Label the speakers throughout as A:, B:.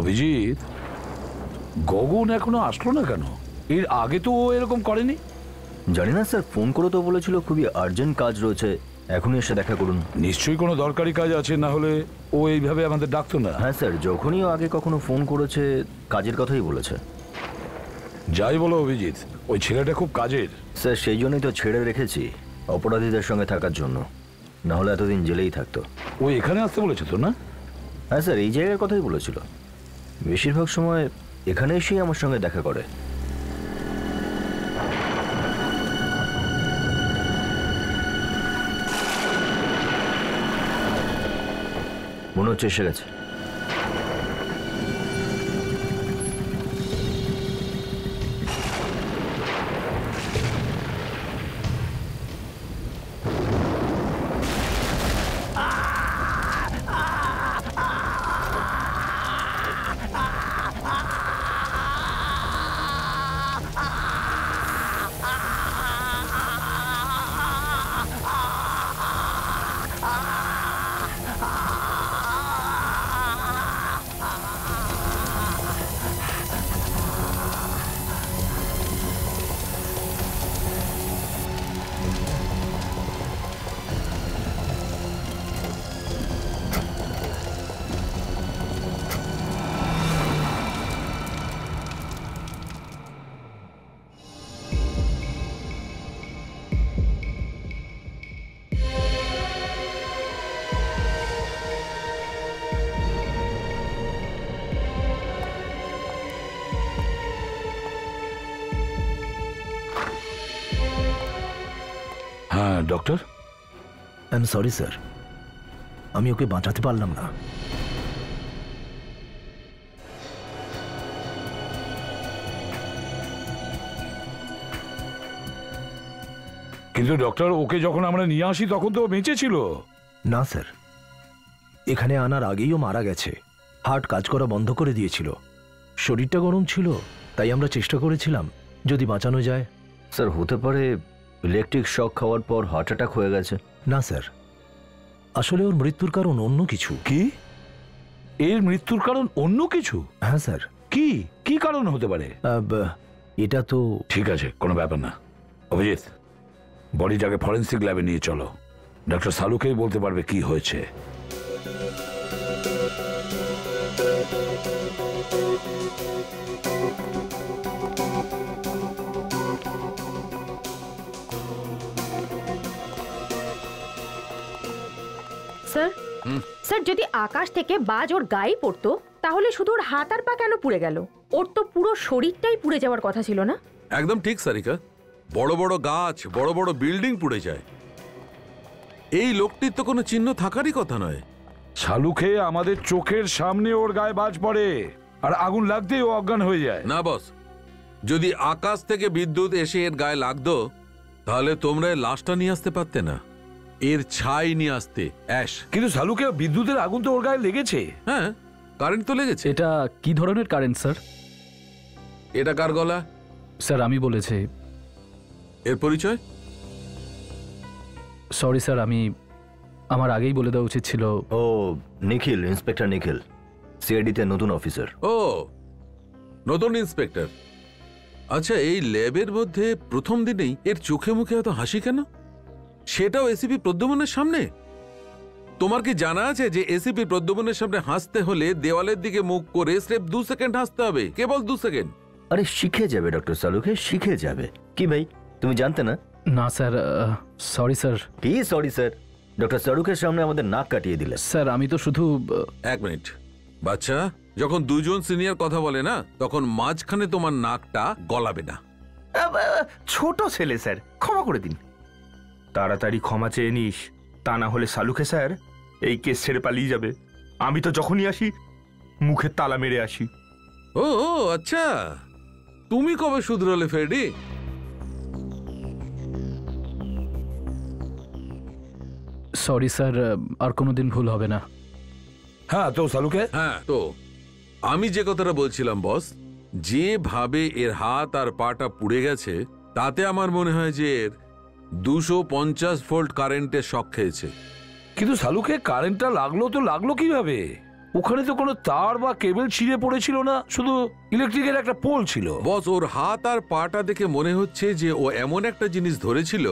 A: অভিজিৎ, গগন এখনো আসলো না কেন? এর আগে তো ও এরকম করেনি।
B: জানি না স্যার, ফোন করে তো বলেছিল খুবই আর্জেন্ট কাজ রয়েছে, এখনই এসে দেখা করুন।
A: নিশ্চয়ই কোনো দরকারি কাজ আছে, না হলে ও এইভাবে আমাদের ডাকতো না।
B: হ্যাঁ স্যার, যখনই ও আগে কখনো ফোন করেছে কাজের কথাই বলেছে।
A: যাই বলো অভিজিৎ, ওই ছেলেটা খুব কাজের।
B: স্যার সেই জন্যই তো ছেড়ে রেখেছি, অপরাধীদের সঙ্গে থাকার জন্য, না হলে এতদিন জেলেই থাকতো।
A: ও এখানে আসতে বলেছে তো না?
B: হ্যাঁ স্যার, এই জায়গার কথাই বলেছিল। বেশিরভাগ সময় এখানে এসেই আমার সঙ্গে দেখা করে। মনে হচ্ছে এসে গেছে।
A: হ্যাঁ doctor.
C: I am sorry sir, আমি ওকে বাঁচাতে পারলাম না।
A: কিন্তু ডক্টর, ওকে যখন আমরা নিয়ে আসি তখন তো ও বেঁচে ছিল।
C: না স্যার, এখানে আনার আগেই ও মারা গেছে। হার্ট কাজ করা বন্ধ করে দিয়েছিল, শরীরটা গরম ছিল, তাই আমরা চেষ্টা করেছিলাম যদি বাঁচানো যায়।
B: স্যার হতে পারে ইলেকট্রিক শক খাওয়ার পর হার্ট অ্যাটাক হয়ে গেছে।
C: না স্যার, আসলে ওর মৃত্যুর কারণ অন্য কিছু।
A: কি? এর মৃত্যুর কারণ অন্য কিছু?
C: হ্যাঁ স্যার।
A: কি কি কারণ হতে পারে?
C: এটা তো
A: ঠিক আছে, কোনো ব্যাপার না। অভিজিৎ, বডিটাকে ফরেন্সিক ল্যাবে নিয়ে চলো, ডক্টর সালুকেই বলতে পারবে কি হয়েছে।
D: স্যার, স্যার যদি আকাশ থেকে বাজ ওর গায়ে পড়তো তাহলে শুধু ওর হাত আর পা কেন পুড়ে গেল? ওর তো পুরো শরীরটাই পুড়ে যাওয়ার কথা ছিল না?
E: একদম ঠিক সারিকা, বড় বড় গাছ, বড় বড় বিল্ডিং পুড়ে যায়, এই লোকটির তো কোনো চিহ্ন থাকারই কথা নয়।
A: শালুকে আমাদের চোখের সামনে ওর গায়ে বাজ পড়ে আর আগুন লাগতেই ও অজ্ঞান হয়ে যায়।
E: না বস, যদি আকাশ থেকে বিদ্যুৎ এসে এর গায়ে লাগতো তাহলে তোমরা লাশটা নিয়ে আসতে পারতে না, এর ছাই নিয়ে আসতে। অ্যাশ।
A: কিন্তু শালুকে বিদ্যুতের আগুন তো ওর গায়ে লেগেছে।
E: হ্যাঁ, কারেন্ট তো লেগেছে।
F: এটা কি ধরনের কারেন্ট স্যার?
E: এটা কার গলা?
F: স্যার আমি বলেছি।
E: এর পরিচয়?
F: সরি স্যার, আমার আগেই বলে দেওয়া উচিত ছিল।
B: ও নিখিল, ইন্সপেক্টর নিখিল, সিআইডিতে নতুন অফিসার।
E: ও নতুন ইন্সপেক্টর। আচ্ছা, এই ল্যাবের মধ্যে প্রথম দিনেই এর চোখে মুখে এত হাসি কেন? সেটাও এসিপি প্রদ্যুম্নের সামনে? তোমার কি জানা আছে যে এসিপি প্রদ্যুম্নের সামনে হাসতে হলে দেওয়ালের দিকে মুখ করে স্রেফ 2 সেকেন্ড হাসতে হবে, কেবল 2 সেকেন্ড।
B: আরে শিখে যাবে ডক্টর সালুকে, শিখে যাবে। কি ভাই, তুমি জানতে না?
F: না স্যার, সরি স্যার।
B: কি সরি স্যার? ডক্টর সালুকের সামনে আমাদের নাক কাটিয়ে দিলে।
F: স্যার আমি তো শুধু।
E: এক মিনিট বাচ্চা, যখন দুজন সিনিয়র কথা বলে না তখন মাঝখানে তোমার নাকটা গলাবে না।
G: ছোট ছেলে স্যার, ক্ষমা করে দিন। তাড়াতাড়ি ক্ষমা চেয়ে নিস, তা না হলে শালুকে স্যার এই কেস ছেড়ে পালিয়ে যাবে। আমি তো যখনই আসি মুখে তালা মেরে আসি।
E: ও আচ্ছা, তুমি কবে শুধরালে ফেরেডি?
F: সরি স্যার, আর কোনোদিন ভুল হবে না।
A: হ্যাঁ তো শালুকে।
E: হ্যাঁ তো আমি যে কথাটা বলছিলাম বস, যেভাবে এর হাত আর পাটা পুড়ে গেছে তাতে আমার মনে হয় যে এর 250 ভোল্ট কারেন্টের শক খেয়েছে।
A: কিন্তু শালুকে কারেন্টটা লাগলো তো লাগলো কিভাবে? ওখানে তো কোনো তার বা কেবল ছিঁড়ে পড়েছিল না, শুধু ইলেকট্রিকের একটা পোল ছিল।
E: বস, ওর হাত আর পাটা দেখে মনে হচ্ছে যে ও এমন একটা জিনিস ধরেছিল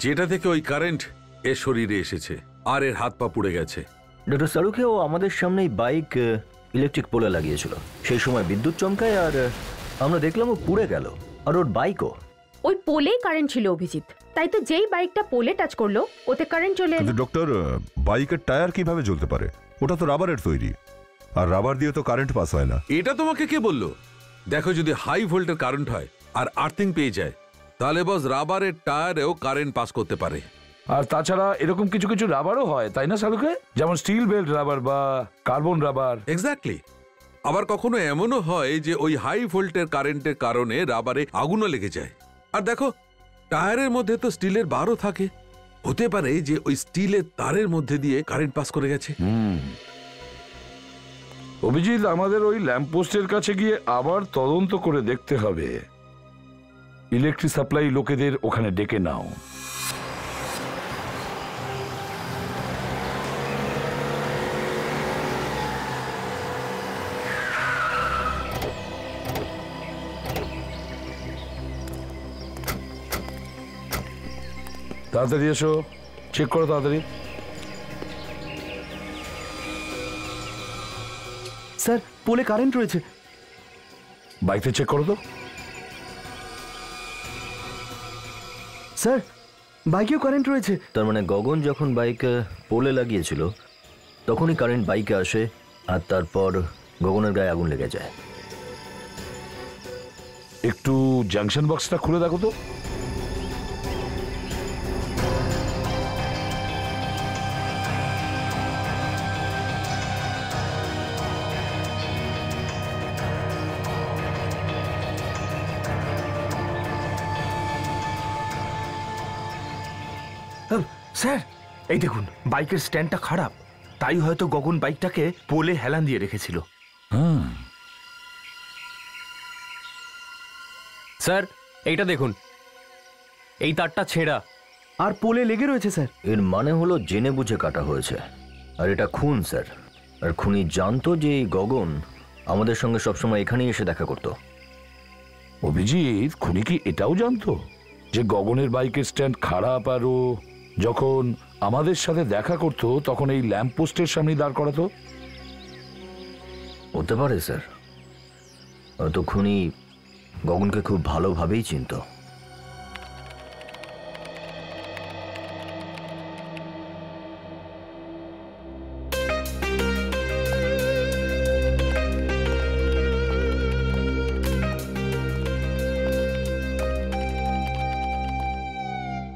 E: যেটা থেকে ওই কারেন্ট এর শরীরে এসেছে আর এর হাত পা পুড়ে গেছে।
B: ডক্টর সালুকেও আমাদের সামনেই বাইক ইলেকট্রিক পোলে লাগিয়েছিল। সেই সময় বিদ্যুৎ চমকায় আর আমরা দেখলাম ও পুড়ে গেল, আর ওর বাইকও।
D: ওই পোলেই কারেন্ট ছিল অভিজিৎ, তাই তো যেই বাইকটা পোলে টাচ করলো ওতে কারেন্ট চলে এলো।
H: কিন্তু ডক্টর, বাইকের টায়ার কিভাবে জ্বলতে পারে? ওটা তো রাবারের তৈরি, আর রাবার দিয়ে তো কারেন্ট পাস হয় না।
E: এটা তোমাকে কে বললো? দেখো, যদি হাই ভোল্টের কারেন্ট হয় আর আর্থিং পেয়ে যায়, তাহলে বস রাবারের টায়ারেও কারেন্ট পাস করতে পারে।
A: আর তাছাড়া এরকম কিছু কিছু রাবারও হয়, তাই না সালুকে? যেমন স্টিল বেল্ট রাবার বা কার্বন রাবার।
E: এক্স্যাক্টলি। আবার কখনো এমনও হয় যে ওই হাই ভোল্টের কারেন্টের কারণে রাবারে আগুনও লেগে যায়। আর দেখো, টায়ারের মধ্যে তো স্টিলের বারও থাকে, হতে পারে যে ওই স্টিলের তারের মধ্যে দিয়ে কারেন্ট পাস করে গেছে।
A: অভিজিৎ, আমাদের ওই ল্যাম্পপোস্টের কাছে গিয়ে আবার তদন্ত করে দেখতে হবে। ইলেকট্রিক সাপ্লাই লোকেদের ওখানে ডেকে নাও। তাড়াতাড়ি এসো, চেক করো তাড়াতাড়ি।
G: স্যার, পোলে কারেন্ট রয়েছে।
A: বাইকটা চেক করো তো।
G: স্যার, বাইকেও কারেন্ট রয়েছে।
B: তার মানে গগন যখন বাইক পোলে লাগিয়েছিল তখনই কারেন্ট বাইকে আসে, আর তারপর গগনের গায়ে আগুন লেগে যায়।
A: একটু জাংশন বক্সটা খুলে দেখো তো।
G: স্যার, এই দেখুন, বাইকের স্ট্যান্ডটা খারাপ, তাই হয়তো গগন বাইকটাকে পোলে হেলান দিয়ে রেখেছিল।
I: স্যার, এইটা দেখুন, এই তারটা ছেঁড়া
G: আর পোলে লেগে রয়েছে স্যার।
B: এর মানে হলো জেনে বুঝে কাটা হয়েছে, আর এটা খুন স্যার। আর খুনি জানতো যে এই গগন আমাদের সঙ্গে সবসময় এখানেই এসে দেখা করতো।
A: অভিজিৎ, খুনি কি এটাও জানতো যে গগনের বাইকের স্ট্যান্ড খারাপ, আর ও যখন আমাদের সাথে দেখা করতো তখন এই ল্যাম্প পোস্টের সামনে দাঁড় করাতো?
B: হতে পারে স্যার, হয়তো খুনি গগনকে খুব ভালোভাবেই চিনতো।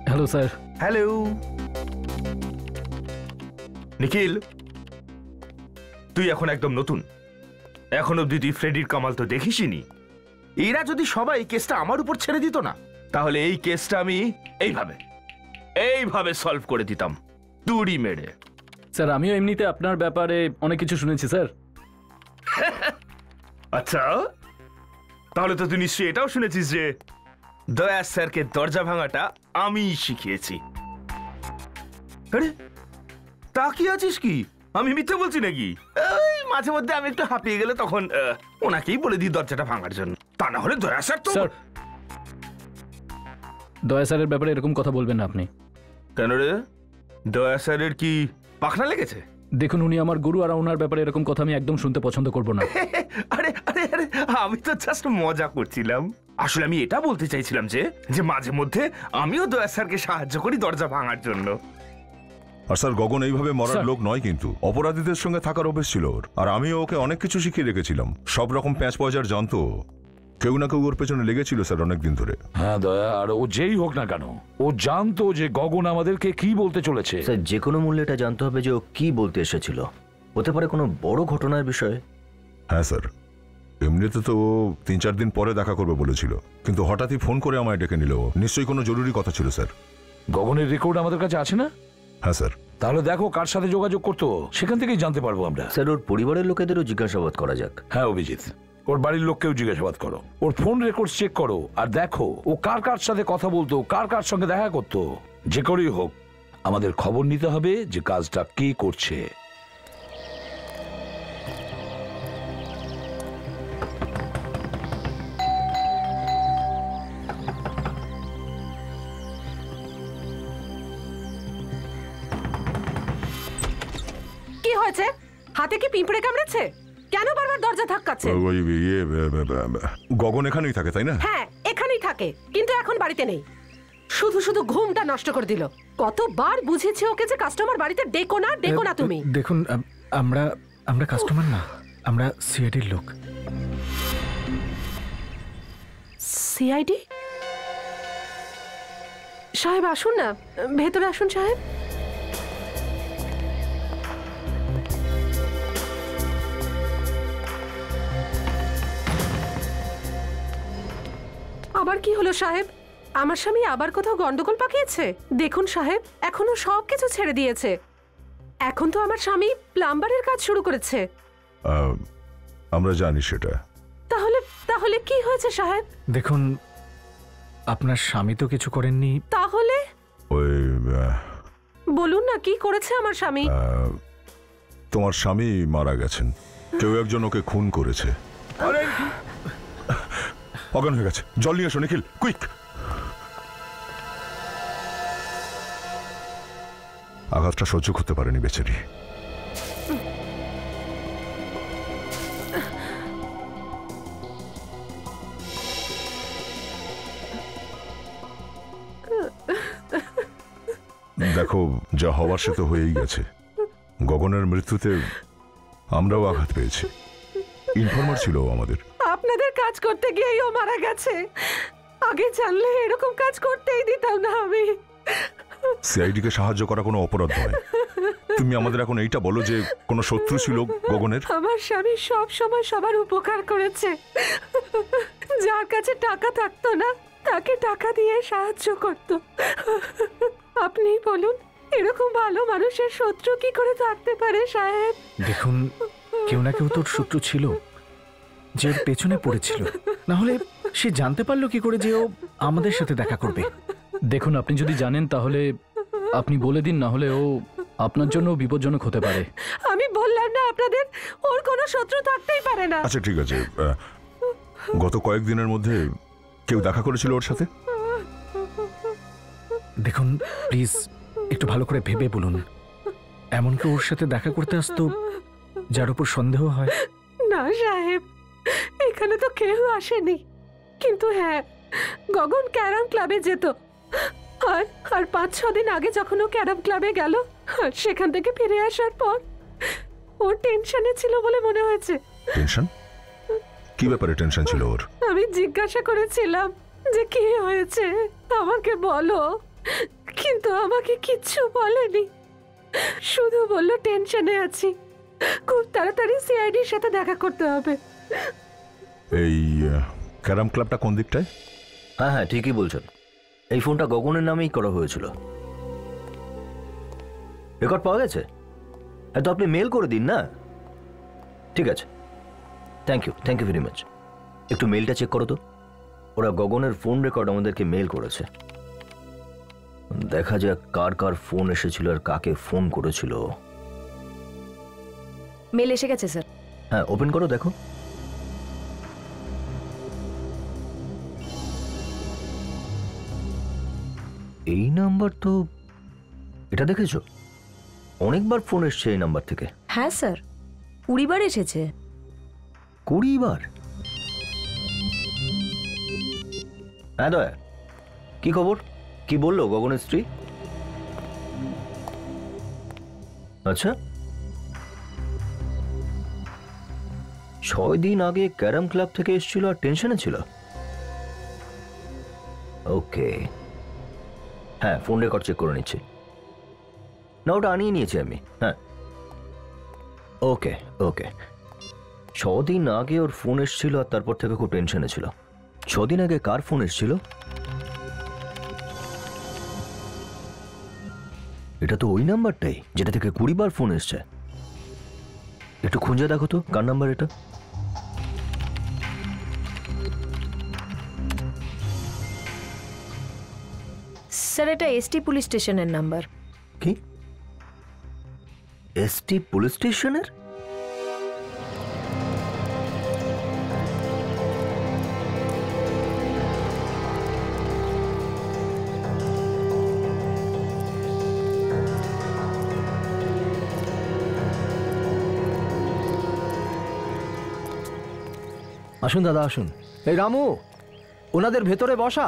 F: Hello sir.
G: হ্যালো নিখিল, তুই এখন একদম নতুন। এখন অব্দি তুই ফ্রেডির কামাল তো দেখিসনি। এরা যদি সবাই কেসটা আমার উপর ছেড়ে দিত না, তাহলে এই কেসটা আমি এইভাবে সলভ করে দিতাম, তুড়ি মেরে।
F: স্যার, আমিও এমনিতে আপনার ব্যাপারে অনেক কিছু শুনেছি স্যার।
G: আচ্ছা, তাহলে তো তুই নিশ্চয়ই এটাও শুনেছিস যে দয়া স্যারকে দরজা ভাঙাটা আমিই শিখিয়েছি। আরে, তাকিয়ে আছিস কি? আমি মিথ্যে বলছি নাকি? এই মাঝে মধ্যে আমি একটু হাঁপিয়ে গেলে তখন ওনাকেই বলে দিই দরজাটা ভাঙার জন্য, তা না হলে দয়া স্যার তো।
F: স্যার, দয়া স্যারের ব্যাপারে এরকম কথা বলবেন না আপনি।
G: কেন রে, দয়া স্যারের কি পাখনা লেগেছে?
F: দেখুন, উনি আমার গুরু, আর ওনার ব্যাপারে এরকম কথা আমি একদম শুনতে পছন্দ করব না।
G: আরে আরে আরে, আমি তো জাস্ট মজা করছিলাম। আসলে আমি এটা বলতে চাইছিলাম যে মাঝে মধ্যে আমিও দয়া স্যারকে সাহায্য করি দরজা ভাঙার জন্য।
H: আর স্যার, গগন এইভাবে মরার
F: স্যার।
H: লোক নয়, কিন্তু অপরাধীদের সঙ্গে থাকার অভ্যেস ছিল ওর। আর আমিও ওকে অনেক কিছু শিখিয়ে রেখেছিলাম, সব রকম প্যাঁচ পয়জার জানতো। কেউ না কেউ ওর পেছনে লেগেছিল স্যার অনেকদিন ধরে।
A: হ্যাঁ দয়া, আর ও যেই হোক না কেন, ও জানতো যে গগন আমাদেরকে কি বলতে চলেছে।
B: স্যার, যে কোনো মূল্যে এটা জানতে হবে যে ও কি বলতে এসেছিল। হতে পারে কোনো বড় ঘটনার বিষয়ে।
H: হ্যাঁ স্যার, এমনিতে তো ও 3-4 দিন পরে দেখা করবে বলেছিল, কিন্তু হঠাৎই ফোন করে আমায় ডেকে নিল। নিশ্চয়ই কোনো জরুরি কথা ছিল স্যার।
A: গগনের রেকর্ড আমাদের কাছে আছে না?
H: হ্যাঁ স্যার।
A: তাহলে দেখো কার সাথে যোগাযোগ করতো, সেখান থেকেই জানতে পারবো আমরা।
B: স্যার, ওর পরিবারের লোকেদেরও জিজ্ঞাসাবাদ করা যাক।
A: হ্যাঁ অভিজিৎ, ওর বাড়ির লোককেও জিজ্ঞাসাবাদ করো, ওর ফোন রেকর্ড চেক করো, আর দেখো ও কার কার সাথে কথা বলতো, কার কার সঙ্গে দেখা করতো। যে করেই হোক, আমাদের খবর নিতে হবে যে কাজটা কে করছে।
J: হয়েছে? হাতে কি পিঁপড়ে কামড়েছে? কেন বারবার দরজা ধাক্কাচ্ছে?
H: ওই গগন এখানেই থাকে তাই না?
J: হ্যাঁ, এখানেই থাকে, কিন্তু এখন বাড়িতে নেই। শুধু শুধু ঘুমটা নষ্ট করে দিল। কতবার বুঝেছি ওকে যে কাস্টমার বাড়িতে ডেকো না তুমি।
F: দেখুন, আমরা কাস্টমার না, আমরা সিআইডির লোক।
J: সিআইডি? সাহেব আসুন না, ভেতরে আসুন সাহেব। আবার কি হলো সাহেব? আমার স্বামী আবার কোথাও গন্ডগোল পাকিয়েছে? দেখুন সাহেব, এখনো সবকিছু ছেড়ে দিয়েছে। এখন তো আমার স্বামী প্লাম্বারের কাজ শুরু করেছে।
H: আমরা জানি সেটা।
J: তাহলে কি হয়েছে সাহেব?
F: দেখুন, আপনার স্বামী তো কিছু করেননি।
J: তাহলে
H: ওই
J: বলুন না, কি করেছে আমার স্বামী?
H: তোমার স্বামী মারা গেছেন, কেউ একজন ওকে খুন করেছে। অজ্ঞান হয়ে গেছে, জল নিয়ে এসো নিখিল, কুইক। আঘাতটা সহ্য করতে পারেনি বেচারি। দেখো, যা হওয়ার সে তো হয়েই গেছে। গগনের মৃত্যুতে আমরাও আঘাত পেয়েছি। ইনফর্মার ছিল আমাদের।
J: আপনাদের কাজ করতে গিয়েই ও মারা গেছে। আগে জানলে এরকম কাজ করতেই দিতাম না আমি।
H: সিআইডি কে সাহায্য করা কোনো অপরাধ নয়। তুমি আমাদের এখন এইটা বলো যে কোনো শত্রু ছিল গগনের?
J: আমার স্বামী সব সময় সবার উপকার করেছে। যার কাছে টাকা থাকতো না তাকে টাকা দিয়ে সাহায্য করত। আপনি বলুন, এরকম ভালো মানুষের শত্রু কি করে থাকতে পারে সাহেব?
F: দেখুন, কেউ না কেউ তোর শত্রু ছিল যে ওর পেছনে পড়েছিল, না হলে সে জানতে পারলো কি করে যে ও আমাদের সাথে দেখা করবে। দেখুন, আপনি যদি জানেন তাহলে আপনি বলে দিন, না হলে ও আপনার জন্য বিপজ্জনক হতে পারে।
J: আমি বললাম না আপনাদের, ওর কোনো শত্রু থাকতেই পারে না।
H: আচ্ছা ঠিক আছে, গত কয়েকদিনের মধ্যে কেউ দেখা করেছিল ওর সাথে?
F: দেখুন প্লিজ, একটু ভালো করে ভেবে বলুন। এমনকি ওর সাথে দেখা করতে আসতো যার উপর সন্দেহ হয়?
J: না সাহেব, এখানে তো কেউ আসেনি। কিন্তু হ্যাঁ, গগন ক্যারাম ক্লাবে যেত। আর 5-6 দিন আগে যখন ও ক্যারাম ক্লাবে গেল, আর সেখান থেকে ফিরে আসার পর ও টেনশনে ছিল বলে মনে হয়েছে।
H: টেনশন? কি ব্যাপারে টেনশন ছিল ওর?
J: আমি জিজ্ঞাসা করেছিলাম যে কি হয়েছে, আমাকে বলো, কিন্তু আমাকে কিচ্ছু বলেনি। শুধু বললো টেনশনে আছি, খুব তাড়াতাড়ি সিআইডির সাথে দেখা করতে হবে।
H: এই ক্যারাম ক্লাবটা কোন দিকটায়?
B: হ্যাঁ হ্যাঁ, ঠিকই বলছেন। এই ফোনটা গগনের নামেই করা হয়েছিল। রেকর্ড পাওয়া গেছে? হ্যাঁ, তো আপনি মেল করে দিন না। ঠিক আছে, থ্যাংক ইউ ভেরি মাচ। একটু মেলটা চেক করো তো। ওরা গগনের ফোন রেকর্ড আমাদেরকে মেল করেছে। দেখা যাক কার কার ফোন এসেছিল আর কাকে ফোন করেছিল।
D: মেল এসে গেছে স্যার।
B: হ্যাঁ, ওপেন করো, দেখো। এই নাম্বার তো, এটা দেখেছো? অনেকবার ফোন এসছে এই নাম্বার থেকে।
D: হ্যাঁ স্যার, 20 বার এসেছে।
B: 20 বার? হ্যাঁ দয়া, কি খবর? কি বললো গগনের স্ত্রী? আচ্ছা, 6 দিন আগে ক্যারাম ক্লাব থেকে এসেছিল আর টেনশনে ছিল। ওকে, হ্যাঁ, ফোন রেকর্ড চেক করে নিচ্ছি। না, ওটা আনিয়ে নিয়েছি আমি। হ্যাঁ, ওকে ওকে। 6 দিন আগে ওর ফোন এসেছিল আর তারপর থেকে খুব টেনশনে ছিল। 6 দিন আগে কার ফোন এসেছিল? এটা তো ওই নাম্বারটাই যেটা থেকে 20 বার ফোন এসছে। একটু খুঁজে দেখো তো কার নাম্বার এটা।
D: স্যার, এটা এসটি পুলিশ স্টেশনের নাম্বার।
B: কি? এসটি পুলিশ স্টেশনের?
C: আসুন দাদা আসুন। এই রামু, ওনাদের ভেতরে বসা।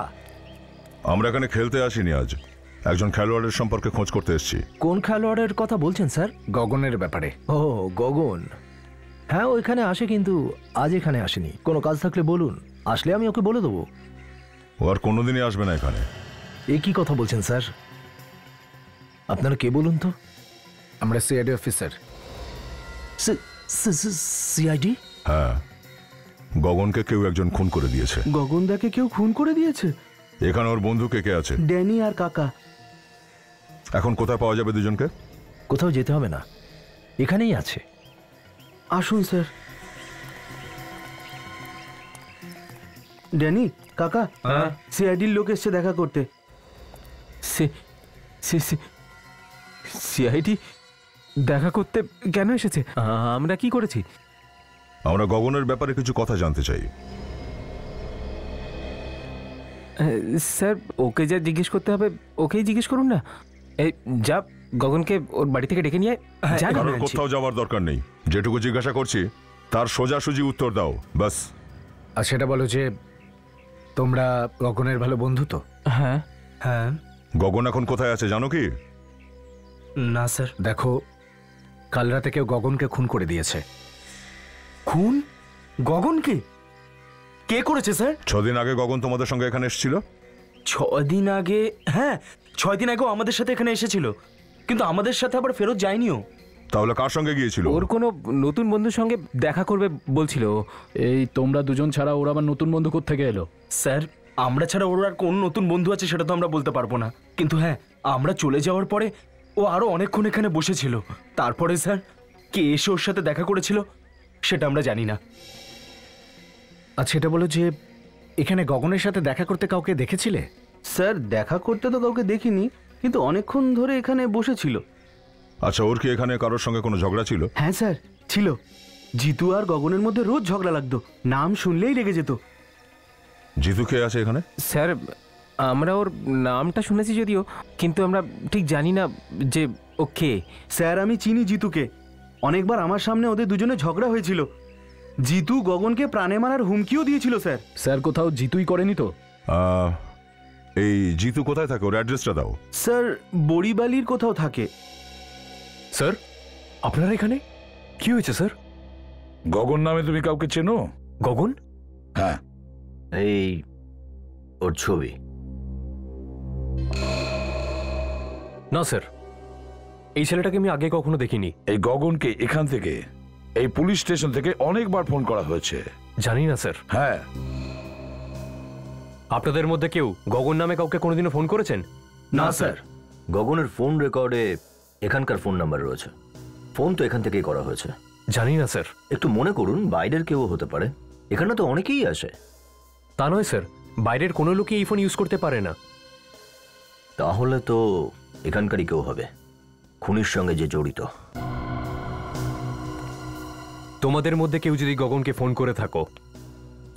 H: আমরা এখানে খেলতে আসিনি আজ, একজন খেলোয়াড়ের সম্পর্কে খোঁজ করতে এসেছি।
C: কোন খেলোয়াড়ের কথা বলছেন স্যার?
F: গগনের ব্যাপারে।
C: ও গগন, হ্যাঁ ওইখানে আসে, কিন্তু আজ এখানে আসেনি। কোনো কাজ থাকলে বলুন, আসলে আমি ওকে বলে দেবো।
H: ও আর কোনোদিনই আসবে না এখানে।
C: এ কি কথা বলছেন স্যার? আপনারা কে বলুন তো?
F: আমরা সিআইডি অফিসার।
C: সিআইডি?
H: হ্যাঁ, গগনকে কেউ একজন খুন করে দিয়েছে।
K: গগনদাকে কেউ খুন করে দিয়েছে?
H: এখানে ওর বন্ধু কে কে আছে?
K: ড্যানি আর কাকা।
H: এখন কোথায় পাওয়া যাবে দুজনকে?
C: কোথাও যেতে হবে না, এখানেই আছে।
K: আসুন স্যার। ড্যানি, কাকা, সিআইডির লোক এসছে দেখা করতে।
I: সিআইডি দেখা করতে কেন এসেছে? আমরা কি করেছি?
H: আমরা গগনের ব্যাপারে কিছু কথা জানতে চাই।
I: স্যার, ওকে যা জিজ্ঞেস করতে হবে ওকেই জিজ্ঞেস করুন না। এই যা, গগনকে ওর বাড়ি থেকে ডেকে নিয়ে আয়।
H: কারোর কোথাও যাওয়ার দরকার নেই, যেটুকু জিজ্ঞাসা করছি তার সোজাসুজি উত্তর দাও, বাস।
F: আর সেটা বলো যে তোমরা গগনের ভালো বন্ধু তো?
I: হ্যাঁ
K: হ্যাঁ।
H: গগন এখন কোথায় আছে জানো কি?
K: না স্যার।
F: দেখো, কাল রাতে কেউ গগনকে খুন করে দিয়েছে।
K: খুন? গগনকে? কে করেছে স্যার?
H: 6 দিন আগে গগন তোমাদের সঙ্গে এখানে এসেছিল।
K: 6 দিন আগে? হ্যাঁ, 6 দিন আগেও আমাদের সাথে এখানে এসেছিল, কিন্তু আমাদের সাথে আবার ফেরত যায়নিও।
H: তাহলে কার সঙ্গে গিয়েছিল?
I: ওর কোনো নতুন বন্ধুর সঙ্গে দেখা করবে বলছিল।
F: এই তোমরা দুজন ছাড়া ওর আবার নতুন বন্ধু কোত্থেকে এলো?
K: স্যার, আমরা ছাড়া ওর আর কোন নতুন বন্ধু আছে সেটা তো আমরা বলতে পারবো না, কিন্তু হ্যাঁ, আমরা চলে যাওয়ার পরে ও আরো অনেকক্ষণ এখানে বসেছিল। তারপরে স্যার, কে এসে ওর সাথে দেখা করেছিল সেটা আমরা জানি না।
F: আচ্ছা, এটা বলো যে এখানে গগনের সাথে দেখা করতে কাউকে দেখেছিলে?
K: স্যার, দেখা করতে তো কাউকে দেখিনি, কিন্তু অনেকক্ষণ ধরে এখানে বসেছিল।
H: আচ্ছা, ওর কি এখানে কারোর সঙ্গে কোনো ঝগড়া ছিল?
K: হ্যাঁ স্যার, ছিল। জিতু আর গগনের মধ্যে রোজ ঝগড়া লাগতো, নাম শুনলেই লেগে যেত।
H: জিতু কে আছে এখানে?
I: স্যার, আমরা ওর নামটা শুনেছি যদিও, কিন্তু আমরা ঠিক জানি না যে ও কে।
K: স্যার, আমি চিনি জিতুকে, অনেকবার আমার সামনে ওদের দুজনে ঝগড়া হয়েছিল। জিতু গগনকে প্রাণে মারার হুমকিও দিয়েছিল স্যার।
F: স্যার, কোথাও জিতুই করেনি তো?
H: এই জিতু কোথায় থাকে, ওর অ্যাড্রেসটা দাও।
K: স্যার, বড়িবালির কোথাও থাকে।
I: স্যার, আপনারা এখানে? কি হয়েছে স্যার?
A: গগন নামে তুমি কাউকে চেনো?
I: গগন?
A: হ্যাঁ।
B: এই ওর ছবি?
I: না স্যার, এই ছেলেটাকে আমি আগে কখনো দেখিনি।
A: এই গগনকে এখান থেকে, এই পুলিশ স্টেশন থেকে অনেকবার ফোন করা হয়েছে।
I: জানি না স্যার।
A: হ্যাঁ।
I: আপনাদের মধ্যে কেউ গগন নামে কাউকে কোনোদিনও ফোন করেছেন?
K: না স্যার।
B: গগনের ফোন রেকর্ডে এখানকার ফোন নাম্বার রয়েছে, ফোন তো এখান থেকেই করা হয়েছে।
I: জানি না স্যার।
B: একটু মনে করুন, বাইরের কেউ হতে পারে, এখানে তো অনেকেই আসে।
I: তা নয় স্যার, বাইরের কোনো লোকই এই ফোন ইউজ করতে পারে না।
B: তাহলে তো এখানকারই কেউ হবে, খুনির সঙ্গে যে জড়িত।
I: তোমাদের মধ্যে কেউ যদি গগনকে ফোন করে থাকো,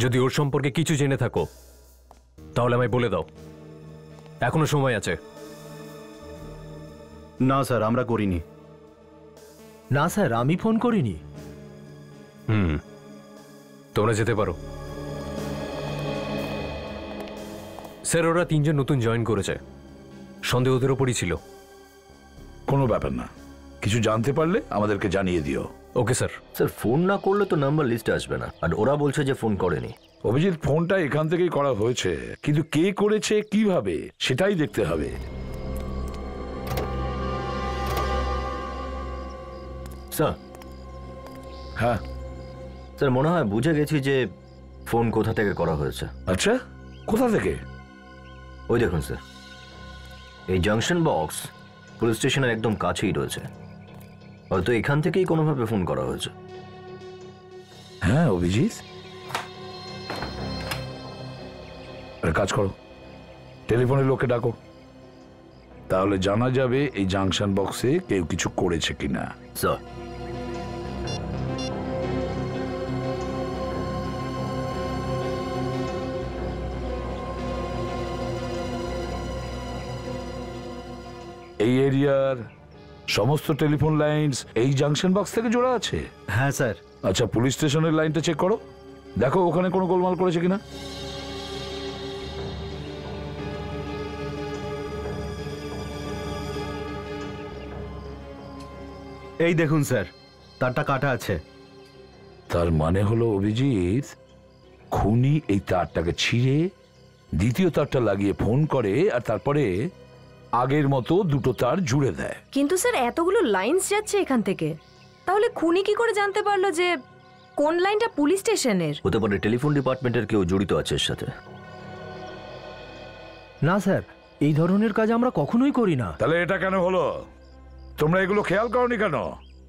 I: যদি ওর সম্পর্কে কিছু জেনে থাকো, তাহলে আমায় বলে দাও, এখনো সময় আছে।
K: না স্যার, আমরা করিনি।
C: না স্যার, আমি ফোন করিনি।
I: তোমরা যেতে পারো। স্যার, ওরা 3 জন নতুন জয়েন করেছে, সন্দেহ ওদের ওপরই ছিল।
A: কোনো ব্যাপার না, কিছু জানতে পারলে আমাদেরকে জানিয়ে দিও।
I: Okay sir.
B: স্যার, ফোন না করলে তো নাম্বার লিস্টে আসবে না, আর ওরা বলছে যে ফোন করেনি।
A: অভিজিৎ, ফোনটা এখান থেকেই করা হয়েছে, কিন্তু কে করেছে কিভাবে সেটাই দেখতে হবে।
B: স্যার।
A: হ্যাঁ
B: স্যার, মনে হয় বুঝে গেছি যে ফোন কোথা থেকে করা হয়েছে।
A: আচ্ছা, কোথা থেকে?
B: ওই দেখুন স্যার, এই জাংশন বক্স পুলিশ স্টেশনের একদম কাছেই রয়েছে, হয়তো এখান থেকেই কোনোভাবে ফোন করা হয়েছে।
A: হ্যাঁ অভিজিৎ, কাজ করো, টেলিফোনের লোককে ডাকো, তাহলে জানা যাবে এই জাংশন বক্সে কেউ কিছু করেছে কিনা।
B: স্যার।
A: এই এরিয়ার সমস্ত টেলিফোন লাইনস এই জাংশন বক্স থেকে জোড়া আছে?
K: হ্যাঁ স্যার।
A: আচ্ছা, পুলিশ স্টেশনের লাইনটা চেক করো। দেখো ওখানে কোনো গোলমাল করেছে কিনা।
K: এই দেখুন স্যার, তারটা কাটা আছে।
A: তার মানে হলো অভিজিৎ, খুনি এই তারটাকে ছিঁড়ে দ্বিতীয় তারটা লাগিয়ে ফোন করে আর তারপরে আগের মতো দুটো তার জুড়ে দেয়।
L: কিন্তু স্যার এতগুলো লাইনস যাচ্ছে এখান থেকে, তাহলে খুনি কি করে জানতে পারলো যে কোন লাইনটা পুলিশ স্টেশনের?
B: হতে পারে টেলিফোন ডিপার্টমেন্টের কেউ জড়িত আছে এর সাথে।
C: না স্যার, এই ধরনের কাজ আমরা কখনোই করি না।
A: তাহলে এটা কেন হলো? তোমরা এগুলো খেয়াল করনি কেন?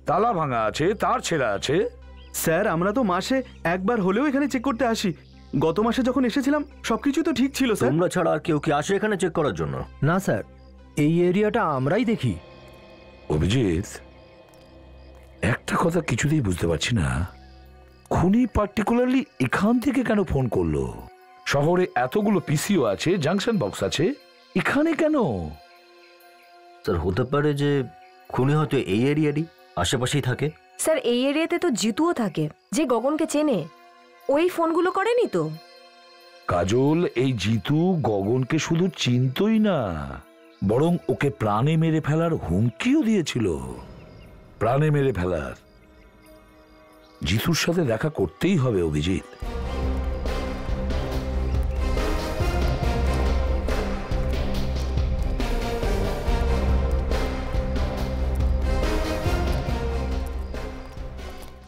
A: তালা ভাঙা আছে, তার ছেঁড়া আছে।
K: স্যার আমরা তো মাসে একবার হলেও এখানে চেক করতে আসি। গত মাসে যখন এসেছিলাম সবকিছু তো ঠিক ছিল স্যার।
B: তোমরা ছাড়া আর কেউ কি আসে এখানে চেক করার জন্য?
C: না স্যার, এই এরিয়াটা আমরাই দেখি।
A: অভিজিৎ, একটা কথা কিছুতেই বুঝতে পারছি না, খুনি পার্টিকুলারলি এখান থেকে কেন ফোন করলো? শহরে এতগুলো পিসিও আছে, জাংশন বক্স আছে, এখানে কেন?
B: স্যার হতে পারে যে খুনি হয়তো এই এরিয়ারই আশেপাশেই থাকে।
L: স্যার এই এরিয়াতে তো জিতুও থাকে, যে গগনকে চেনে। ওই ফোনগুলো করেনি তো?
A: কাজল, এই জিতু গগনকে শুধু চিনতই না, বরং ওকে প্রাণে মেরে ফেলার হুমকিও দিয়েছিল। প্রাণে মেরে ফেলার। জিতুর সাথে দেখা করতেই হবে অভিজিৎ।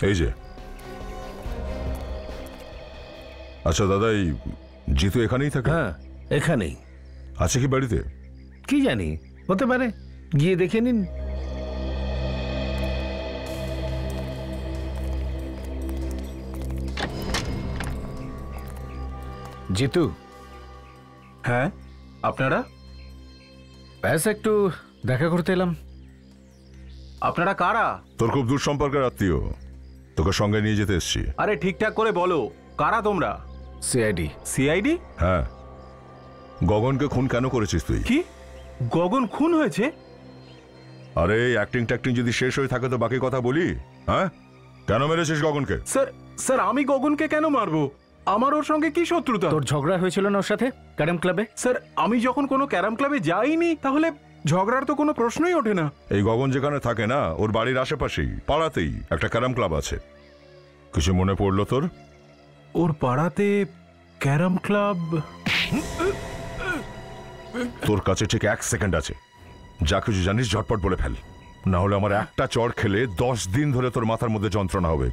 H: এই যে, আচ্ছা দাদা, এই জিতু এখানেই থাকে?
M: হ্যাঁ এখানেই
H: আছে কি বাড়িতে?
M: কি জানি, হতে পারে, গিয়ে দেখে নিন। জিতু।
K: হ্যাঁ, আপনারা?
F: ব্যাস একটু দেখা করতে এলাম।
K: আপনারা কারা?
H: তোর খুব দূর সম্পর্কের আত্মীয়, তোকে সঙ্গে নিয়ে যেতে এসছি।
K: আরে ঠিকঠাক করে বলো, কারা তোমরা?
F: সিআইডি।
K: সিআইডি?
H: হ্যাঁ, গগনকে খুন কেন করেছিস তুই?
K: কি? গগন খুন হয়েছে?
H: আরে অ্যাক্টিং ট্যাক্টিং যদি শেষ হয়ে থাকে তো বাকি কথা বলি। হ্যাঁ, কেন মেরেছিস গগনকে?
K: স্যার আমি গগনকে কেন মারবো? আমার ওর সঙ্গে কি শত্রুতা?
F: তোর ঝগড়া হয়েছিল না ওর সাথে ক্যারাম ক্লাবে?
K: স্যার আমি যখন কোনো ক্যারাম ক্লাবে যাইনি, তাহলে ঝগড়ার তো কোনো প্রশ্নই ওঠে না।
H: এই গগন যেখানে থাকে না, ওর বাড়ির আশেপাশেই পাড়াতেই একটা ক্যারাম ক্লাব আছে। কিছু মনে পড়লো তোর?
K: ওর পাড়াতে ক্যারাম ক্লাব?
H: তোর কাছে ঠিক 1 সেকেন্ড আছে, যা কিছু জানিস ঝটপট বলে ফেল, না হলে আমার একটা চড় খেলে 10 দিন ধরে তোর মাথার মধ্যে যন্ত্রণা হবে।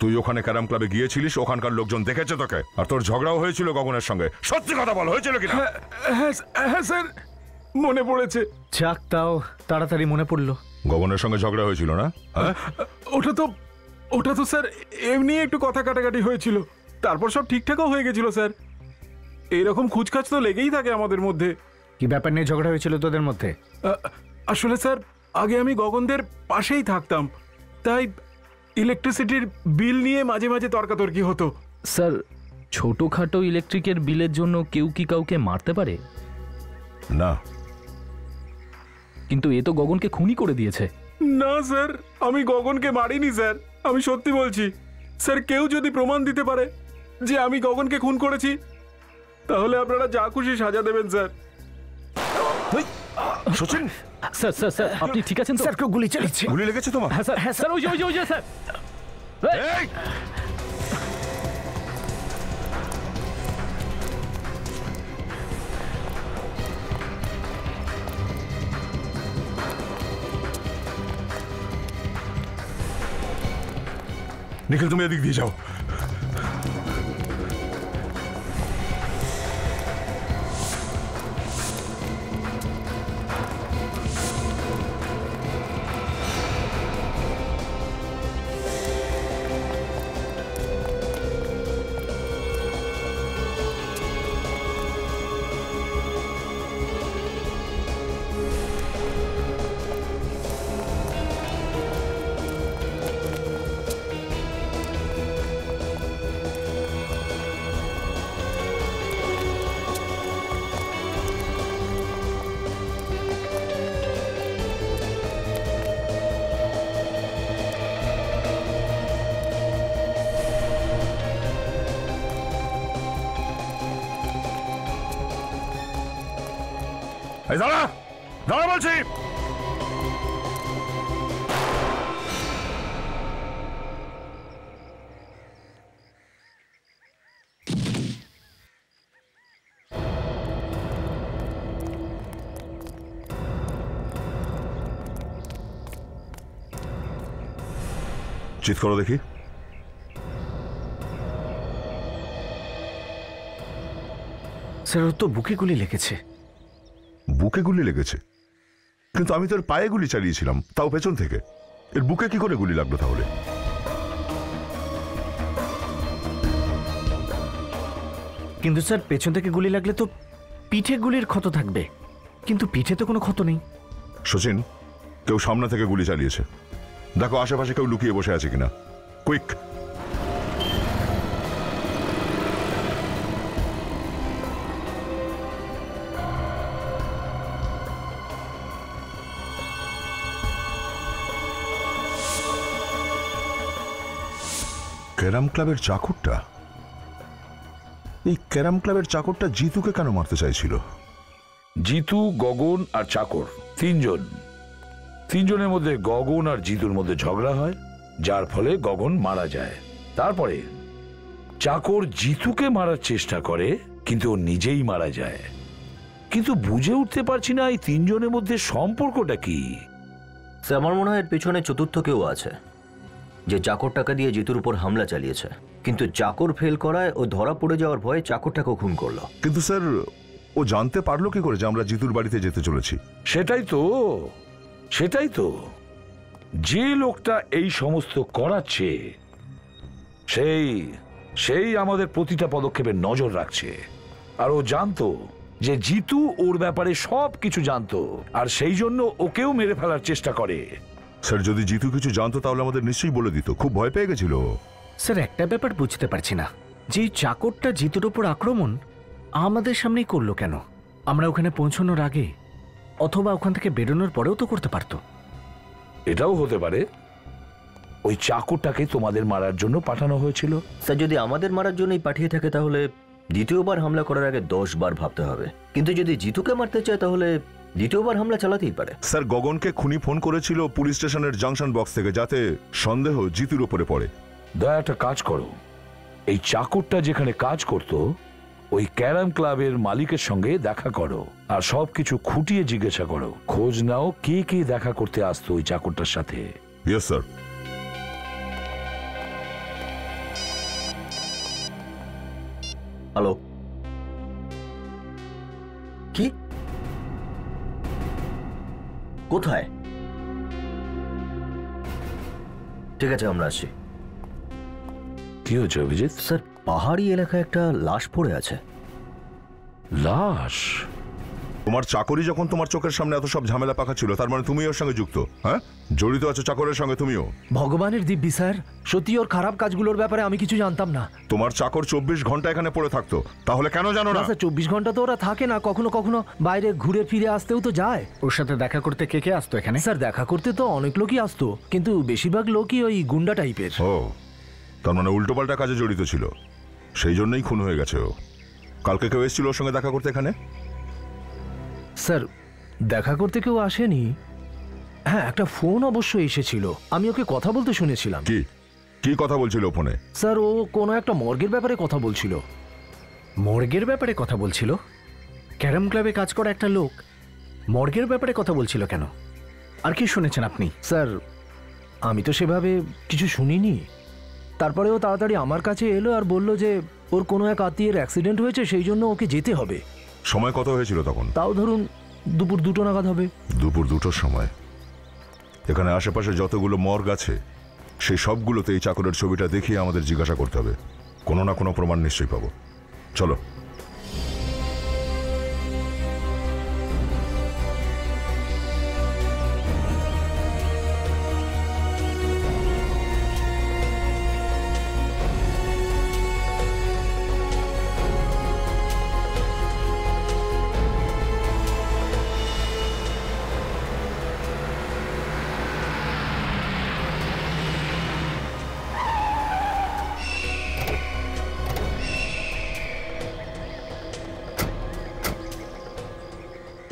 H: তুই ওখানে ক্যারাম ক্লাবে গিয়েছিলিস, ওখানকার লোকজন দেখেছে তোকে, আর তোর ঝগড়াও হয়েছিল গগনের সঙ্গে। সত্যি কথা বল, হয়েছিল কিনা?
K: হ্যাঁ স্যার, মনে পড়েছে।
F: যাক, তাও তাড়াতাড়ি মনে পড়লো।
H: গগনের সঙ্গে ঝগড়া হয়েছিল না? হ্যাঁ,
K: ওটা তো স্যার এমনি একটু কথা কাটাকাটি হয়েছিল, তারপর সব ঠিকঠাকও হয়ে গেছিল স্যার। এইরকম খুচখাচ তো লেগেই থাকে আমাদের মধ্যে।
F: কি ব্যাপার নিয়ে ঝগড়া হয়েছিল তোদের মধ্যে?
K: আসলে স্যার আগে আমি গগনদের পাশেই থাকতাম, তাই ইলেকট্রিসিটির বিল নিয়ে মাঝে মাঝে তর্কাতর্কি হতো।
F: স্যার, ছোটখাটো ইলেকট্রিকের বিলের জন্য কেউ কি কাউকে মারতে পারে?
H: না।
F: কিন্তু এ তো গগনকে খুনি করে দিয়েছে।
K: না স্যার, আমি গগনকে মারিনি স্যার, আমি সত্যি বলছি স্যার। কেউ যদি প্রমাণ দিতে পারে যে আমি গগনকে খুন করেছি, তাহলে আপনারা যা খুশি সাজা দেবেন sir.
H: Sachin,
F: sir sir sir, আপনি ঠিক আছেন তো?
C: স্যার কেউ গুলি চালিয়েছে।
H: গুলি লেগেছে তোমার?
F: হ্যাঁ স্যার, হ্যাঁ স্যার, ওই যে স্যার।
H: নিখিল, তুমি এদিক দিয়ে যাও। দাঁড়া দাঁড়া বলছি। চিৎ করো দেখি।
F: স্যার ও তো বুকে গুলি লেগেছে।
H: বুকে গুলি লেগেছে? কিন্তু আমি তোর পায়ে গুলি চালিয়েছিলাম, তাও পেছন থেকে। এর বুকে কি করে গুলি লাগলো তাহলে?
F: কিন্তু স্যার পেছন থেকে গুলি লাগলে তো পিঠে গুলির ক্ষত থাকবে, কিন্তু পিঠে তো কোনো ক্ষত নেই।
H: সচিন, কেউ সামনে থেকে গুলি চালিয়েছে। দেখো আশেপাশে কেউ লুকিয়ে বসে আছে কিনা। কুইক। ক্যারাম ক্লাবের চাকরটা, এই ক্যারাম ক্লাবের চাকরটা জিতুকে কেন মারতে চাইছিল?
A: জিতু, গগন আর চাকর, তিনজনের মধ্যে গগন আর জিতুর মধ্যে ঝগড়া হয়, যার ফলে গগন মারা যায়। তারপরে চাকর জিতুকে মারার চেষ্টা করে, কিন্তু ও নিজেই মারা যায়। কিন্তু বুঝে উঠতে পারছি না এই তিনজনের মধ্যে সম্পর্কটা কি।
B: আমার মনে হয় এর পিছনে চতুর্থ কেউ আছে, যে চাকর টাকা দিয়ে জিতুর উপর হামলা চালিয়েছে, কিন্তু চাকর ফেল করায় ও ধরা পড়ে যাওয়ার ভয়ে চাকরটাকেও খুন করলো।
H: কিন্তু স্যার, ও জানতে পারলো কি করে যে আমরা জিতুর বাড়িতে যেতে চলেছি?
A: সেটাই তো যে লোকটা এই সমস্ত করাচ্ছে সেই আমাদের প্রতিটা পদক্ষেপে নজর রাখছে। আর ও জানতো যে জিতু ওর ব্যাপারে সব কিছু জানতো, আর সেই জন্য ওকেও মেরে ফেলার চেষ্টা করে।
H: স্যার, যদি জিতু কিছু জানতো তাহলে আমাদের নিশ্চয়ই বলে দিত। খুব ভয় পেয়ে গেছিল।
F: স্যার একটা ব্যাপার বুঝতে পারছি না, যে চাকরটা জিতুর উপর আক্রমণ আমাদের সামনেই করলো কেন? আমরা ওখানে পৌঁছানোর আগে অথবা ওখান থেকে বেরোনোর পরেও তো করতে পারতো।
A: এটাও হতে পারে ওই চাকরটাকে তোমাদের মারার জন্য পাঠানো হয়েছিল।
B: স্যার, যদি আমাদের মারার জন্যই পাঠিয়ে থাকে তাহলে দ্বিতীয়বার হামলা করার আগে 10 বার ভাবতে হবে। কিন্তু যদি জিতুকে মারতে চায় তাহলে দ্বিতীয়বার হামলা চালাতেই পারে।
H: স্যার, গগনকে খুনি ফোন করেছিল পুলিশ স্টেশনের জাংশন বক্স থেকে, যাতে সন্দেহ জিতুর উপরে পড়ে।
A: দয়া একটা কাজ করো, এই চাকরটা যেখানে কাজ করত ওই ক্যারাম ক্লাবের মালিকের সঙ্গে দেখা করো, আর সবকিছু খুঁটিয়ে জিজ্ঞাসা করো। খোঁজ নাও কে কে দেখা করতে আসতো ওই চাকরটার সাথে।
H: Yes sir.
B: হ্যালো, কি? কোথায়? ঠিক আছে, আমরা আসছি।
A: কি হয়েছে অভিজিৎ?
B: স্যার, পাহাড়ি এলাকায় একটা লাশ পড়ে আছে।
A: লাশ?
H: তোমার চাকরি যখন তোমার চোখের সামনে এত সব ঝামেলা পাকা ছিল, তার মানে তুমি ওর সঙ্গে যুক্ত? হ্যাঁ, জড়িত আছো চাকরের সঙ্গে তুমিও?
C: ভগবানের দিব্যি স্যার, সত্যি ওর খারাপ কাজগুলোর ব্যাপারে আমি কিছু জানতাম না।
H: তোমার চাকর 24 ঘন্টা এখানে পড়ে থাকতো, তাহলে কেন জানো না?
C: স্যার 24 ঘন্টা তো ওরা থাকে না, কখনো কখনো বাইরে ঘুরে ফিরে আসতেও তো যায়।
F: ওর সাথে দেখা করতে কে কে আসতো এখানে?
C: স্যার দেখা করতে তো অনেক লোকই আসতো, কিন্তু বেশিরভাগ লোকই ওই গুন্ডা টাইপের।
H: ও, তার মানে উল্টোপাল্টা কাজে জড়িত ছিল, সেই জন্যই খুন হয়ে গেছে ও। কালকে কেউ এসেছিল ওর সঙ্গে দেখা করতে এখানে?
C: স্যার দেখা করতে কেউ আসেনি। হ্যাঁ, একটা ফোন অবশ্যই এসেছিল, আমি ওকে কথা বলতে শুনেছিলাম।
H: কি কি কথা বলছিল ফোনে?
C: স্যার ও কোনো একটা মর্গের ব্যাপারে কথা বলছিল।
F: মর্গের ব্যাপারে কথা বলছিল? ক্যারাম ক্লাবে কাজ করা একটা লোক মর্গের ব্যাপারে কথা বলছিল কেন? আর কি শুনেছেন আপনি?
C: স্যার আমি তো সেভাবে কিছু শুনিনি। তারপরে ও তাড়াতাড়ি আমার কাছে এলো আর বলল যে ওর কোনো এক আত্মীয়ের অ্যাক্সিডেন্ট হয়েছে, সেই জন্য ওকে যেতে হবে।
H: সময় কত হয়েছিল তখন?
C: তাও ধরুন দুপুর 2টো নাগাদ হবে।
H: দুপুর 2টোর সময়? এখানে আশেপাশে যতগুলো মর্গ আছে সেই সবগুলোতে এই চাকরের ছবিটা দেখিয়ে আমাদের জিজ্ঞাসা করতে হবে। কোনো না কোনো প্রমাণ নিশ্চয়ই পাবো। চলো।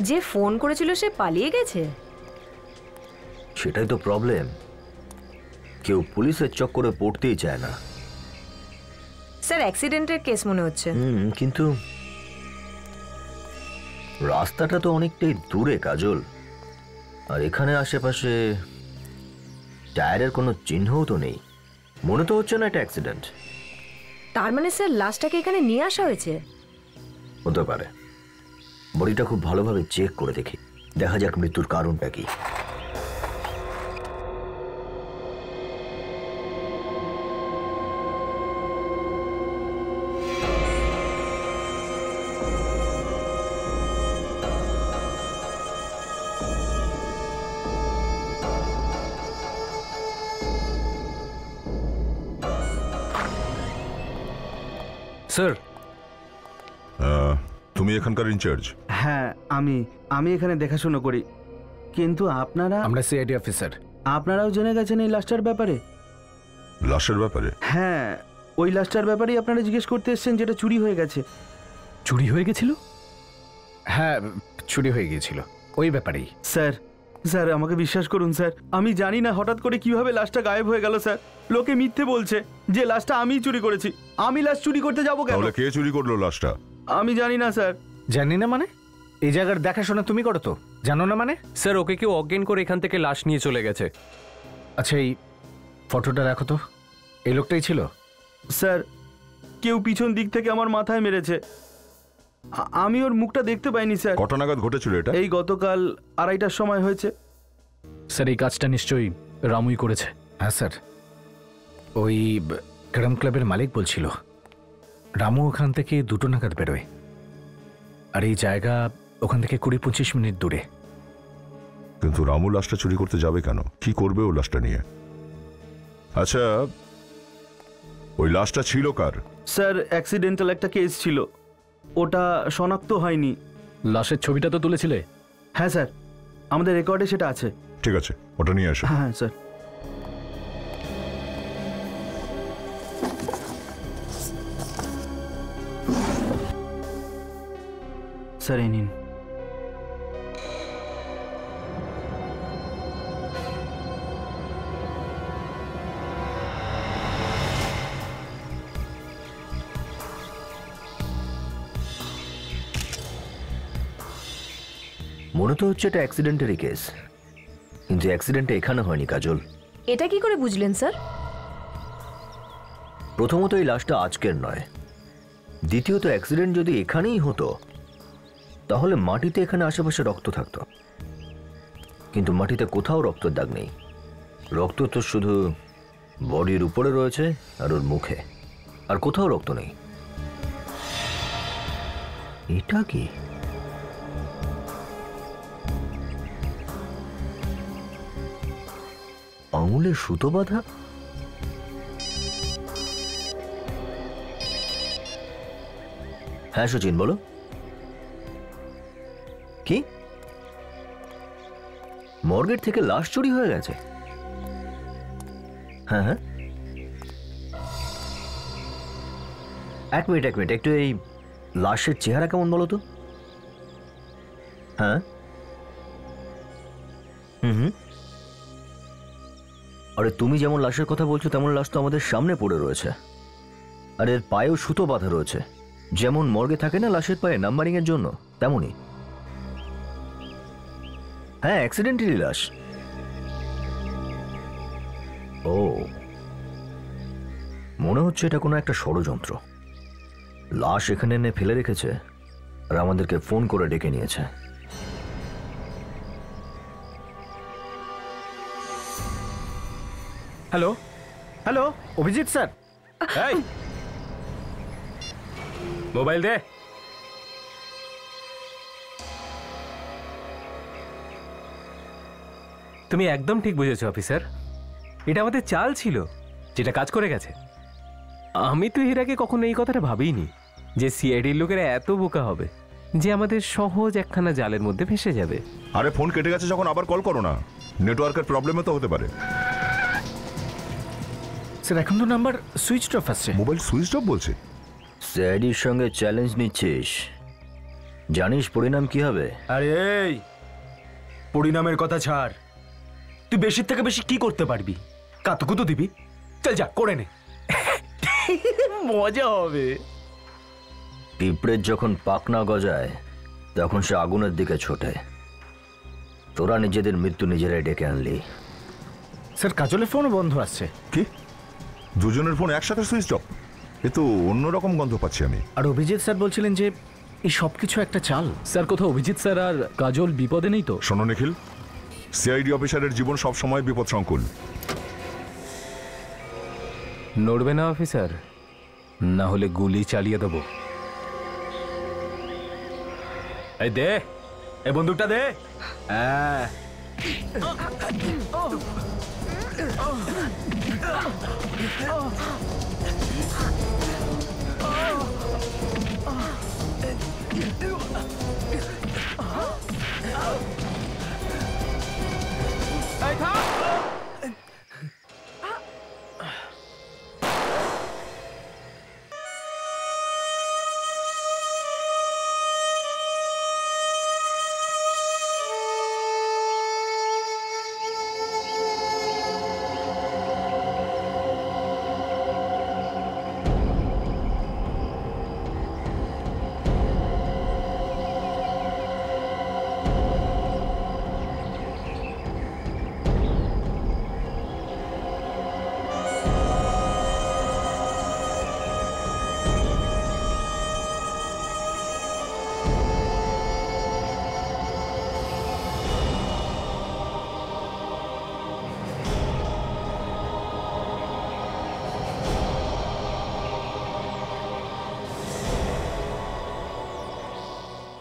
L: যে ফোন করেছিল সে পালিয়ে গেছে?
B: সেটাই তো প্রবলেম, কেউ পুলিশের চক্করে পড়তেই চায় না।
L: স্যার অ্যাক্সিডেন্টের কেস মনে হচ্ছে।
B: কিন্তু রাস্তাটা তো অনেকটাই দূরে কাজল, আর এখানে আশেপাশে টায়ারের কোনো চিহ্নও তো নেই। মনে তো হচ্ছে না এটা অ্যাক্সিডেন্ট।
L: তার মানে স্যার লাশটাকে এখানে নিয়ে আসা হয়েছে?
B: হতে পারে। বডিটা খুব ভালোভাবে চেক করে দেখি, দেখা যাক মৃত্যুর কারণটা কি।
I: স্যার,
H: তুমি এখানকার ইনচার্জ?
K: হ্যাঁ, আমি এখানে দেখাশোনা করি। কিন্তু আপনারা?
F: আমরা সিআইডি অফিসার।
K: আপনারাও জেনে গেছেন এই লাশটার ব্যাপারে?
H: লাশের ব্যাপারে?
K: হ্যাঁ, ওই লাশটার ব্যাপারেই আপনারা জিজ্ঞেস করতে এসেছেন, যেটা চুরি হয়ে গেছে।
F: চুরি হয়ে গেছিল? হ্যাঁ, চুরি হয়ে গিয়েছিল, ওই ব্যাপারেই।
K: স্যার আমাকে বিশ্বাস করুন স্যার, আমি জানি না হঠাৎ করে কিভাবে লাশটা গায়েব হয়ে গেল স্যার। লোকে মিথ্যে বলছে যে লাশটা আমিই চুরি করেছি। আমি লাশ চুরি করতে যাবো কেন?
H: তাহলে কে চুরি করলো লাশটা?
K: আমি জানি না স্যার।
F: জানি না মানে? এই জায়গার দেখাশোনা তুমি করো তো, জানো না মানে?
I: স্যার, ওকে কেউ অজ্ঞান করে এখান থেকে লাশ নিয়ে চলে গেছে।
F: আচ্ছা, এই ফটোটা রাখো তো। এই লোকটাই ছিল?
K: স্যার, কেউ পিছন দিক থেকে আমার মাথায় মেরেছে। আমি ওর মুখটা দেখতে পাইনি স্যার।
H: কটা নাগাদ ঘটেছিল এটা?
K: এই গতকাল 2:30টার সময় হয়েছে।
F: স্যার, এই কাজটা নিশ্চয়ই রামুই করেছে। হ্যাঁ স্যার, ওই ক্যারাম ক্লাবের মালিক বলছিল রামু ওখান থেকে 2টো নাগাদ বেরোয়, আর এই জায়গা ওখান থেকে 20-25 মিনিট দূরে।
H: কিন্তু রামু লাশটা চুরি করতে যাবে কেন? কি করবে ও লাশটা নিয়ে? আচ্ছা, ওই লাশটা ছিল কার?
K: স্যার, অ্যাক্সিডেন্টাল একটা কেস ছিল, ওটা শনাক্ত হয়নি।
F: লাশের ছবিটা তো তুলেছিলে?
K: হ্যাঁ স্যার, আমাদের রেকর্ডে সেটা আছে।
H: ঠিক আছে, ওটা নিয়ে আসো।
K: হ্যাঁ স্যার। স্যার এই নিন।
B: মনে তো হচ্ছে এটা অ্যাক্সিডেন্টেরই কেস, কিন্তু অ্যাক্সিডেন্টটা এখানে হয়নি কাজল।
L: এটা কি করে বুঝলেন স্যার?
B: প্রথমত এই লাশটা আজকের নয়, দ্বিতীয়ত অ্যাক্সিডেন্ট যদি এখানেই হতো তাহলে মাটিতে এখানে আশেপাশে রক্ত থাকতো, কিন্তু মাটিতে কোথাও রক্তের দাগ নেই। রক্ত তো শুধু বডির উপরে রয়েছে আর ওর মুখে, আর কোথাও রক্ত নেই। এটা কি? আঙুলে সুতো বাঁধা? হ্যাঁ সচিন, বলো। কি মর্গেট থেকে লাশ চুরি হয়ে গেছে? হ্যাঁ হ্যাঁ, এক মিনিট একটু এই লাশের চেহারা কেমন বলো তো? হ্যাঁ, হুম, আরে তুমি যেমন লাশের কথা বলছো তেমন লাশ তো আমাদের সামনে পড়ে রয়েছে, আর এর পায়েও সুতো বাঁধা রয়েছে। যেমন মর্গে থাকে না লাশের পায়ে নাম্বারিং এর জন্য, তেমনই। হ্যাঁ, অ্যাক্সিডেন্টালি লাশ। ও, মনে হচ্ছে এটা কোনো একটা ষড়যন্ত্র। লাশ এখানে এনে ফেলে রেখেছে আর আমাদেরকে ফোন করে ডেকে নিয়েছে।
F: Hello hello, Abhijit sir.
I: এই মোবাইল দে। তুমি একদম ঠিক বুঝেছো অফিসার, এটা আমাদের চাল ছিল যেটা কাজ করে গেছে। আমি তো এর আগে কখনো এই কথাটা ভাবিনি যে সিআইডির লোকেরা এত বোকা হবে যে আমাদের সহজ একখানা জালের মধ্যে ফেসে যাবে।
H: আরে ফোন কেটে গেছে যখন আবার কল করো না, নেটওয়ার্কের প্রবলেমও তো হতে পারে।
F: স্যার, এখন তো নাম্বার সুইচ অফ আসছে।
H: মোবাইল সুইচ অফ বলছে?
B: সিআইডির সঙ্গে চ্যালেঞ্জ নিচ্ছিস? জানিস পরিণাম কি হবে?
K: আরে এই পরিণামের কথা ছাড়, তুই বেশির থেকে বেশি কি করতে পারবি? কাতুকুতু দিবি? চল যা করে নে, মজা হবে।
B: পিঁপড়ের যখন পাখনা গজায় তখন সে আগুনের দিকে ছোটে। তোরা নিজেদের মৃত্যু নিজেরাই ডেকে আনলি।
F: স্যার কাজলের ফোনও বন্ধ আসছে।
H: কি দুজনের ফোন একসাথে সুইচ অফ? এ তো অন্যরকম গন্ধ পাচ্ছি আমি।
F: আর অভিজিৎ স্যার বলছিলেন যে এই সবকিছু একটা চাল। স্যার কোথাও অভিজিৎ স্যার আর কাজল বিপদে নেই তো?
H: শোনো নিখিল, সিআইডি অফিসারের জীবন সব সময় বিপদ সংকুল।
I: নড়বে না অফিসার, না হলে গুলি চালিয়ে দেবো।
K: এই দে, এই বন্দুকটা দে। হ্যাঁ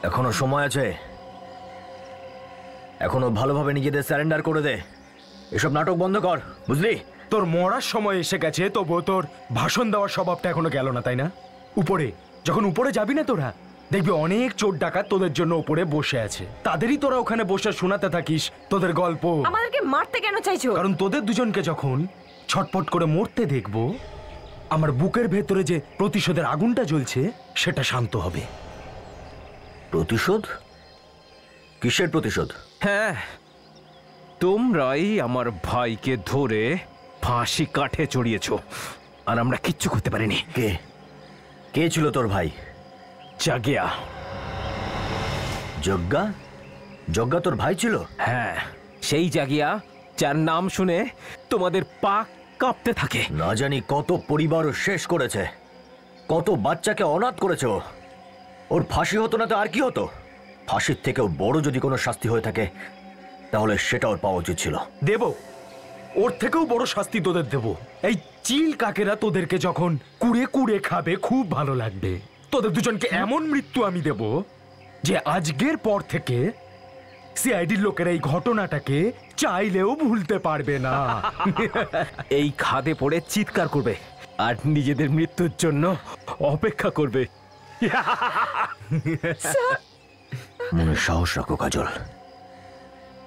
B: এখনো সময় আছে, এখনো ভালোভাবে নিজেদের স্যারেন্ডার করে দে। এসব নাটক বন্ধ কর, বুঝলি?
K: তোর মরার সময় এসে গেছে, তবুও তোর ভাষণ দেওয়ার স্বভাবটা এখনো গেল না, তাই না? উপরে যখন উপরে যাবি না তোরা, দেখবি অনেক চোর ডাকাত তোদের জন্য উপরে বসে আছে। তাদেরই তোরা ওখানে বসে শোনাতে থাকিস তোদের গল্প।
L: আমাদেরকে মারতে কেন চাইছো?
K: কারণ তোদের দুজনকে যখন ছটপট করে মরতে দেখবো, আমার বুকের ভেতরে যে প্রতিশোধের আগুনটা জ্বলছে সেটা শান্ত হবে।
B: প্রতিশোধ? কিসের প্রতিশোধ?
I: হ্যাঁ, তোমরাই আমার ভাইকে ধরে ফাঁসি কাঠে চড়িয়েছ, আর আমরা কিচ্ছু করতে পারিনি।
B: কে কে ছিল তোর ভাই?
I: জাগিয়া।
B: যজ্ঞা? যজ্ঞা তোর ভাই ছিল?
I: হ্যাঁ, সেই জাগিয়া যার নাম শুনে তোমাদের পা কাঁপতে থাকে।
B: না জানি কত পরিবারও শেষ করেছে, কত বাচ্চাকে অনাথ করেছে। ওর ফাঁসি হতো না তো আর কি হতো? ফাঁসির থেকেও বড় যদি কোনো শাস্তি হয়ে থাকে তাহলে সেটা ওর পাওয়া উচিত ছিল।
K: দেব, ওর থেকেও বড় শাস্তি তোদের দেব। এই চিল কাকেরা তোদেরকে যখন কুড়ে কুড়ে খাবে খুব ভালো লাগবে। তোদের দুজনকে এমন মৃত্যু আমি দেব যে আজকের পর থেকে সিআইডির লোকেরা এই ঘটনাটাকে চাইলেও ভুলতে পারবে না।
I: এই খাদে পড়ে চিৎকার করবে আর নিজেদের মৃত্যুর জন্য অপেক্ষা করবে।
B: মনে সাহস রাখো কাজল।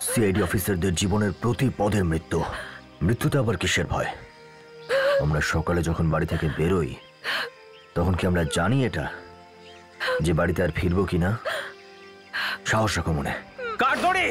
B: সিআইডি অফিসারদের জীবনের প্রতি পদের মৃত্যু। মৃত্যুতে আবার কিসের ভয়? আমরা সকালে যখন বাড়ি থেকে বেরোই তখন কি আমরা জানি এটা যে বাড়িতে আর ফিরবো কিনা? সাহস রাখো মনে।
I: কার দড়ি?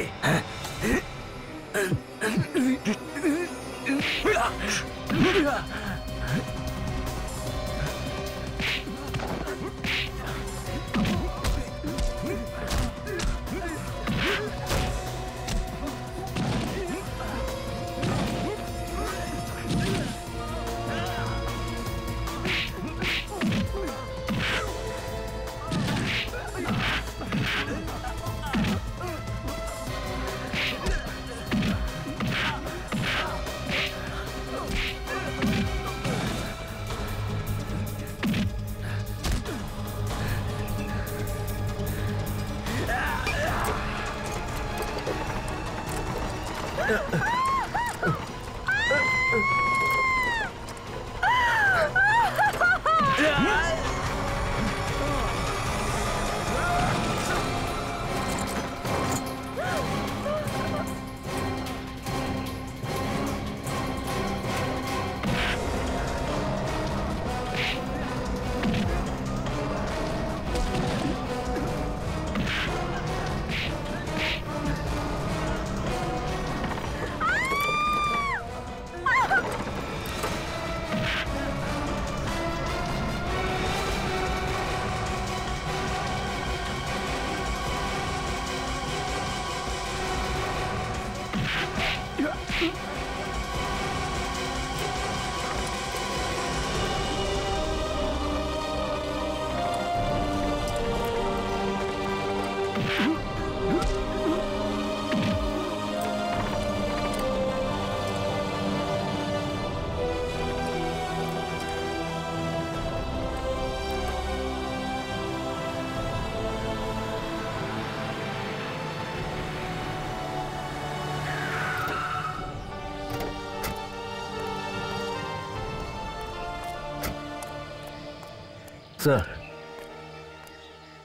B: স্যার,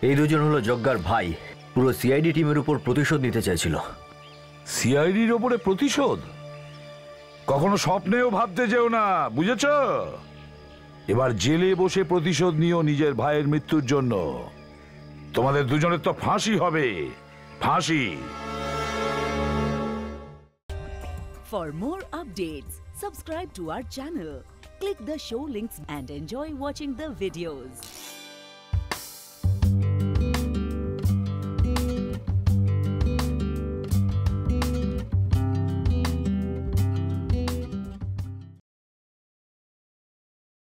B: এই দুজন হলো যজ্ঞার ভাই। পুরো সিআইডি টিমের উপর প্রতিশোধ নিতে চাইছিল।
A: সিআইডির ওপরে প্রতিশোধ? কখনো স্বপ্নেও ভাবতে যেও না, বুঝেছ? এবার জেলে বসে প্রতিশোধ নিও নিজের ভাইয়ের মৃত্যুর জন্য। তোমাদের দুজনের তো ফাঁসি হবে, ফাঁসি।
N: For more updates, subscribe to our channel, click the show links and enjoy watching the videos.